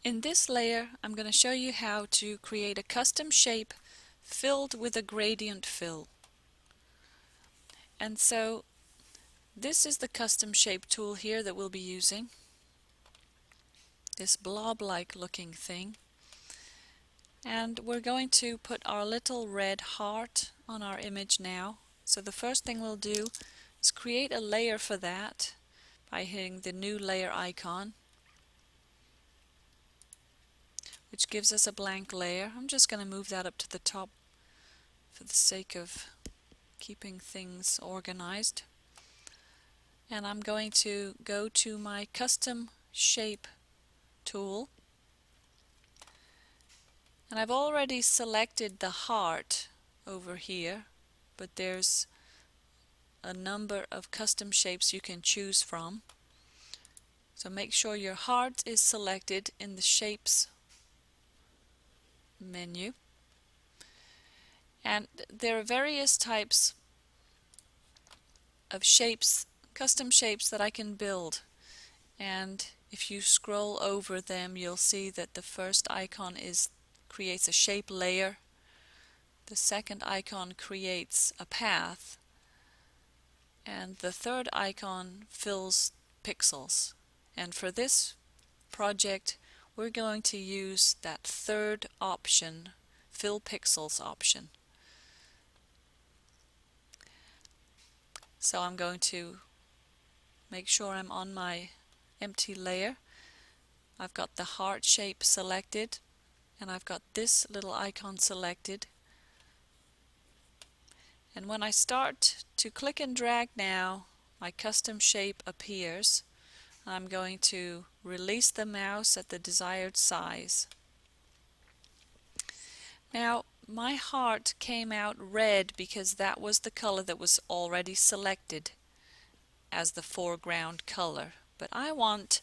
In this layer, I'm going to show you how to create a custom shape filled with a gradient fill. And so this is the custom shape tool here that we'll be using. This blob-like looking thing. And we're going to put our little red heart on our image now. So the first thing we'll do is create a layer for that by hitting the new layer icon, which gives us a blank layer. I'm just going to move that up to the top for the sake of keeping things organized. And I'm going to go to my custom shape tool, and I've already selected the heart over here, but there's a number of custom shapes you can choose from. So make sure your heart is selected in the shapes menu. And there are various types of shapes, custom shapes that I can build. And if you scroll over them, you'll see that the first icon creates a shape layer. The second icon creates a path. And the third icon fills pixels. And for this project, we're going to use that third option, fill pixels option. So I'm going to make sure I'm on my empty layer. I've got the heart shape selected, and I've got this little icon selected. And when I start to click and drag now, my custom shape appears. I'm going to release the mouse at the desired size. Now my heart came out red because that was the color that was already selected as the foreground color. But I want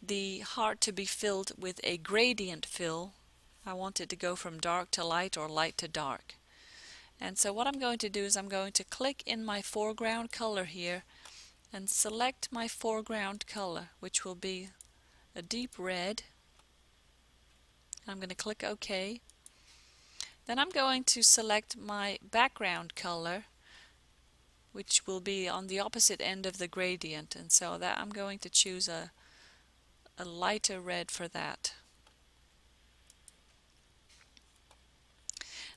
the heart to be filled with a gradient fill. I want it to go from dark to light or light to dark. And so what I'm going to do is I'm going to click in my foreground color here and select my foreground color, which will be a deep red. I'm going to click OK. Then I'm going to select my background color, which will be on the opposite end of the gradient, and so that I'm going to choose a lighter red for that.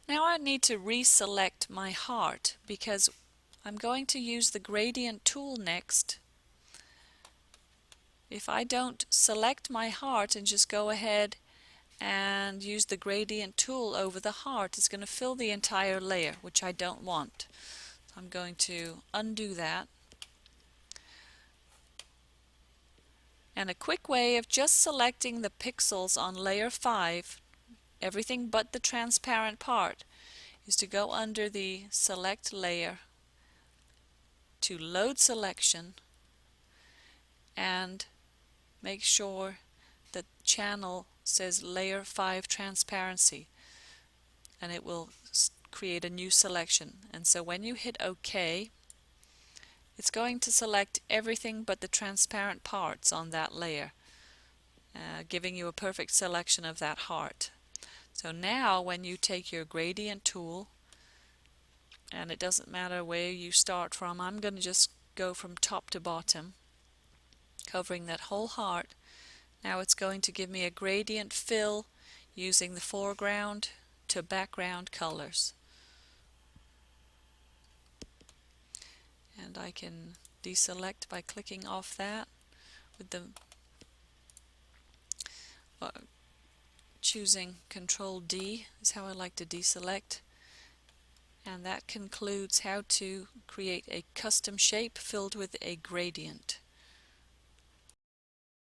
Now I need to reselect my heart because I'm going to use the gradient tool next. If I don't select my heart and just go ahead and use the gradient tool over the heart, it's going to fill the entire layer, which I don't want. So I'm going to undo that. And a quick way of just selecting the pixels on layer 5, everything but the transparent part, is to go under the select layer to load selection and make sure the channel says layer 5 transparency, and it will create a new selection. And so when you hit OK, it's going to select everything but the transparent parts on that layer, giving you a perfect selection of that heart. So now when you take your gradient tool, and it doesn't matter where you start from, I'm going to just go from top to bottom, covering that whole heart. Now it's going to give me a gradient fill using the foreground to background colors. And I can deselect by clicking off that with the choosing Control D is how I like to deselect. And that concludes how to create a custom shape filled with a gradient.